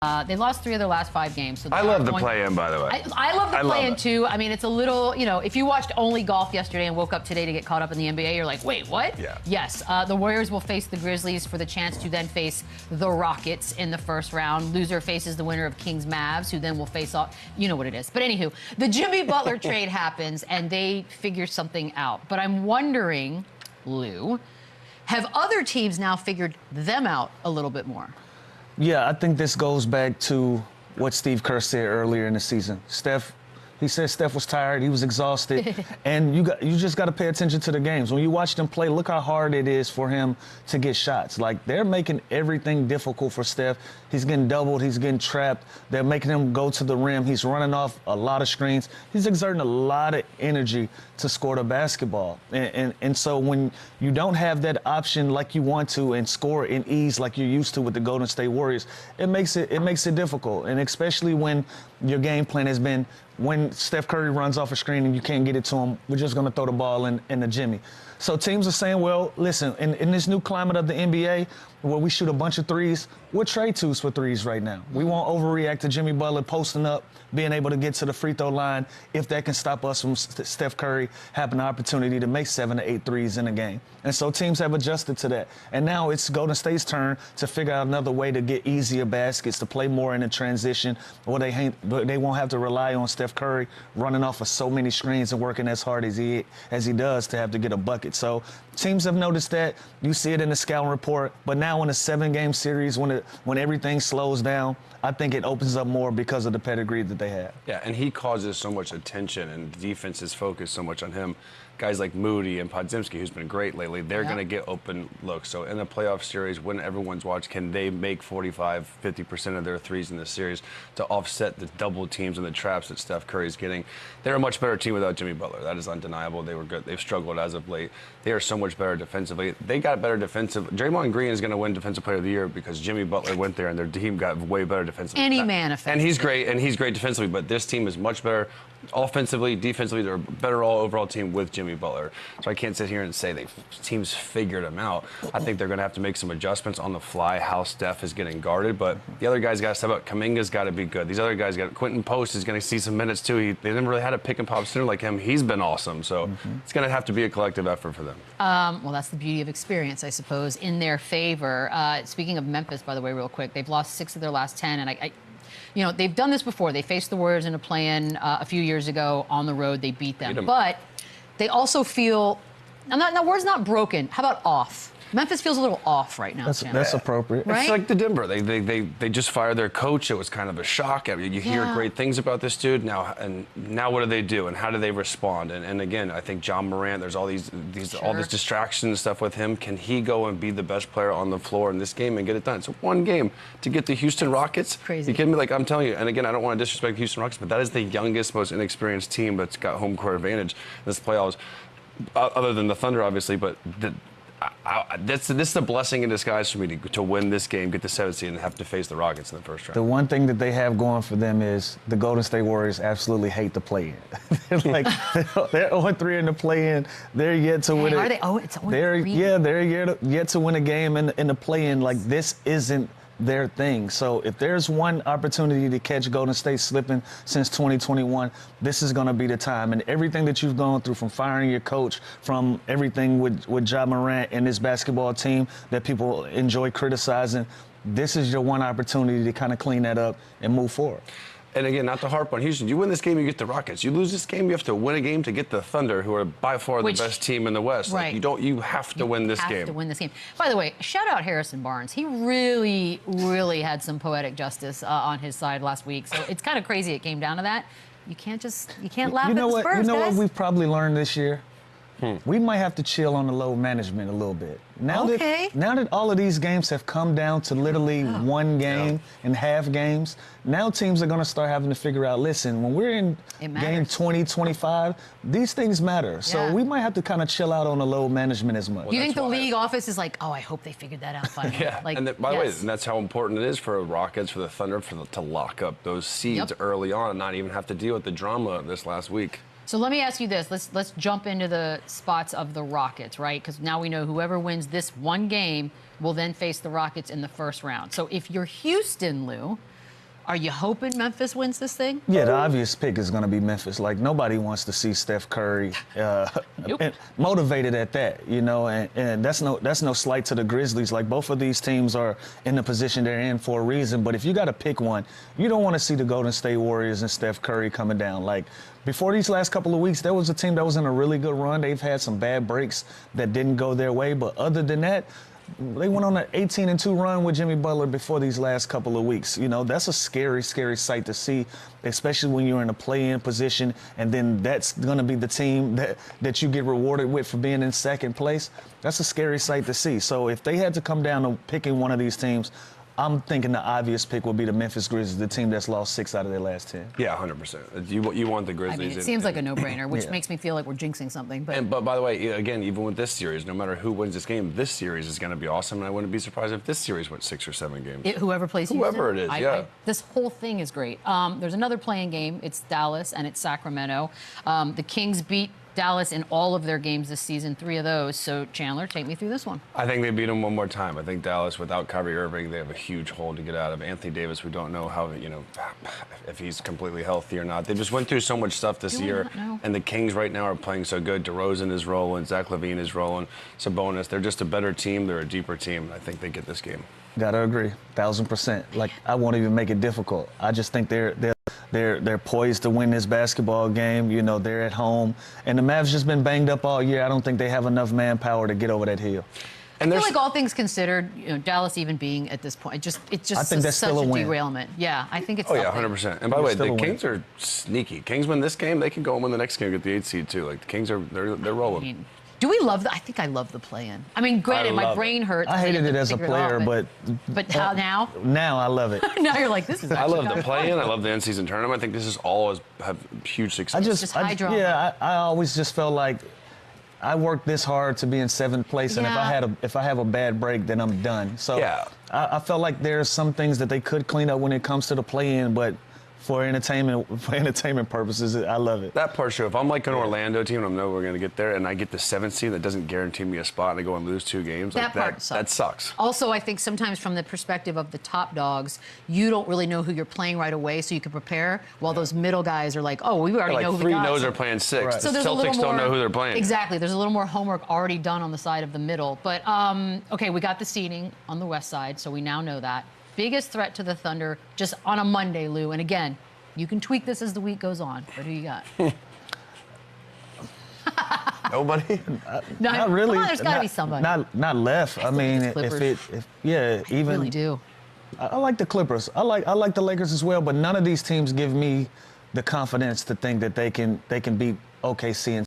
They lost 3 of their last 5 games. So I love the play-in, by the way. I love the play-in, too. I mean, it's a little, if you watched only golf yesterday and woke up today to get caught up in the NBA, you're like, wait, what? Yeah. Yes. The Warriors will face the Grizzlies for the chance to then face the Rockets in the first round. Loser faces the winner of Kings-Mavs, who then will face off. You know what it is. But anywho, the Jimmy Butler trade happens, and they figure something out. But I'm wondering, Lou, have other teams now figured them out a little bit more? Yeah, I think this goes back to what Steve Kerr said earlier in the season. He said Steph was tired, he was exhausted, and you just got to pay attention to the games. When you watch them play, look how hard it is for him to get shots. Like, they're making everything difficult for Steph. He's getting doubled, he's getting trapped. They're making him go to the rim. He's running off a lot of screens. He's exerting a lot of energy to score the basketball. And so when you don't have that option like you want to and score in ease like you're used to with the Golden State Warriors, it makes it difficult. And especially when your game plan has been, when Steph Curry runs off a screen and you can't get it to him, we're just going to throw the ball in the Jimmy. So teams are saying, well, listen, in this new climate of the NBA, where we shoot a bunch of threes, we'll trade twos for threes right now. We won't overreact to Jimmy Butler posting up, being able to get to the free throw line, if that can stop us from Steph Curry having the opportunity to make 7 to 8 threes in a game. And so teams have adjusted to that. And now it's Golden State's turn to figure out another way to get easier baskets, to play more in the transition, where they won't have to rely on Steph Curry running off of so many screens and working as hard as he does to have to get a bucket. So teams have noticed that. You see it in the scouting report. But now in a 7-game series, when everything slows down, I think it opens up more because of the pedigree that they have. Yeah, and he causes so much attention, and the defense is focused so much on him. Guys like Moody and Podziemski, who's been great lately, they're going to get open looks. So in the playoff series, when everyone's watched, can they make 45, 50% of their threes in the series to offset the double teams and the traps that Steph Curry's getting? They're a much better team without Jimmy Butler. That is undeniable. They were good. They've struggled as of late. They are so much better defensively. They got better defensive. Draymond Green is going to win Defensive Player of the Year because Jimmy Butler went there and their team got way better defensively. Any man offensively. And he's great defensively, but this team is much better offensively, defensively. They're a better overall team with Jimmy Butler. So I can't sit here and say teams figured him out. I think they're going to have to make some adjustments on the fly, how Steph is getting guarded. But the other guys got to step up. Kuminga's got to be good. These other guys got Quentin Post is going to see some minutes too. They never really had a pick and pop center like him. He's been awesome. So it's going to have to be a collective effort for them. Well, that's the beauty of experience, I suppose, in their favor. Speaking of Memphis, by the way, real quick, they've lost 6 of their last 10, and they've done this before. They faced the Warriors in a play-in a few years ago on the road. They beat them. But they also feel, now word's not broken. How about off? Memphis feels a little off right now. That's appropriate. Right? It's like the Denver. They just fired their coach. It was kind of a shock. I mean, you hear great things about this dude now, and now what do they do, and how do they respond? And again, I think John Morant. There's all these all this distraction and stuff with him. Can he go and be the best player on the floor in this game and get it done? It's one game to get the Houston Rockets. Crazy. You kidding me? Like, I'm telling you. And again, I don't want to disrespect the Houston Rockets, but that is the youngest, most inexperienced team that's got home court advantage in this playoffs, other than the Thunder, obviously. But this is a blessing in disguise for me to win this game, get the 7th seed, and have to face the Rockets in the first round. The one thing that they have going for them is the Golden State Warriors absolutely hate the play-in. They're 0-3 in the play-in. They're yet to win it. Are they? Oh, it's 0-3. They're yet to win a game in the play-in. Like, this isn't their thing. So if there's one opportunity to catch Golden State slipping since 2021, this is going to be the time. And everything that you've gone through, from firing your coach, from everything with Ja Morant and this basketball team that people enjoy criticizing, this is your one opportunity to kind of clean that up and move forward. And again, not to harp on Houston. You win this game, you get the Rockets. You lose this game, you have to win a game to get the Thunder, who are by far the best team in the West. Right. Like, you have to win this game. You have to win this game. By the way, shout out Harrison Barnes. He really, really had some poetic justice on his side last week. So it's kind of crazy it came down to that. You can't laugh at the Spurs, You know guys. what we've probably learned this year? We might have to chill on the load management a little bit. Now that all of these games have come down to literally one game and half games, now teams are going to start having to figure out, listen, when we're in game 20, 25, these things matter. So we might have to kind of chill out on the load management as much. Do you think the league office is like, oh, I hope they figured that out finally? And by the way, and that's how important it is for Rockets, for the Thunder, to lock up those seeds early on and not even have to deal with the drama of this last week. So let me ask you this. Let's jump into the spots of the Rockets, right? Because now we know whoever wins this one game will then face the Rockets in the first round. So if you're Houston, Lou, Are you hoping Memphis wins this thing? Yeah, the obvious pick is going to be Memphis. Like, nobody wants to see Steph Curry motivated at that, you know, and that's no slight to the Grizzlies. Like, both of these teams are in the position they're in for a reason. But if you got to pick one, you don't want to see the Golden State Warriors and Steph Curry coming down. Like, before these last couple of weeks, there was a team that was in a really good run. They've had some bad breaks that didn't go their way. But other than that, they went on an 18-2 run with Jimmy Butler before these last couple of weeks. You know, that's a scary, scary sight to see, especially when you're in a play-in position, and then that's going to be the team that you get rewarded with for being in second place. That's a scary sight to see. So if they had to come down to picking one of these teams, I'm thinking the obvious pick would be the Memphis Grizzlies, the team that's lost 6 out of their last 10. Yeah, 100%. You want the Grizzlies. I mean, it seems like a no-brainer, which makes me feel like we're jinxing something. But by the way, again, even with this series, no matter who wins this game, this series is going to be awesome, and I wouldn't be surprised if this series went 6 or 7 games. Whoever plays Houston? Whoever it is, yeah. This whole thing is great. There's another playing game. It's Dallas, and it's Sacramento. The Kings beat Dallas in all of their games this season, 3 of those. So, Chandler, take me through this one. I think they beat them one more time. I think Dallas, without Kyrie Irving, they have a huge hole to get out of. Anthony Davis, we don't know how, you know, if he's completely healthy or not. They just went through so much stuff this year. And the Kings right now are playing so good. DeRozan is rolling. Zach LaVine is rolling. Sabonis. They're just a better team. They're a deeper team. I think they get this game. Gotta agree, 1,000%. Like, I won't even make it difficult. I just think they're poised to win this basketball game. You know, they're at home, and the Mavs just been banged up all year. I don't think they have enough manpower to get over that hill. And I feel like all things considered, you know, Dallas even being at this point, it's just I think that's such still a win. derailment. Yeah, I think it's. Oh yeah, 100%. And by the way, the Kings win. are sneaky. Kings win this game, they can go and win the next game, get the 8th seed too. Like the Kings are, they're rolling. I mean, do we love I think I love the play-in. I mean, granted, my brain hurts. I hated it as a player, but how now? Now I love it. Now you're like, this is. I love the play-in. I love the end-season tournament. I think this is always have huge success. I always just felt like I worked this hard to be in 7th place, and if I have a bad break, then I'm done. So I felt like there's some things that they could clean up when it comes to the play-in, but for entertainment purposes, I love it. That part's true. If I'm like an Orlando team and I know we're going to get there, and I get the 7th seed that doesn't guarantee me a spot, and I go and lose 2 games, that sucks. Also, I think sometimes from the perspective of the top dogs, you don't really know who you're playing right away, so you can prepare. While those middle guys are like, oh, we already know who we got. 3 knows are playing 6. Right. The Celtics don't know who they're playing. Exactly. There's a little more homework already done on the side of the middle. But okay, we got the seeding on the west side, so we now know that. Biggest threat to the Thunder just on a Monday, Lou. And again, you can tweak this as the week goes on. But who you got? Nobody? Not really. Come on, there's got to be somebody. Not left. I mean, even. I really do. I like the Clippers. I like the Lakers as well. But none of these teams give me the confidence to think that they can beat OKC and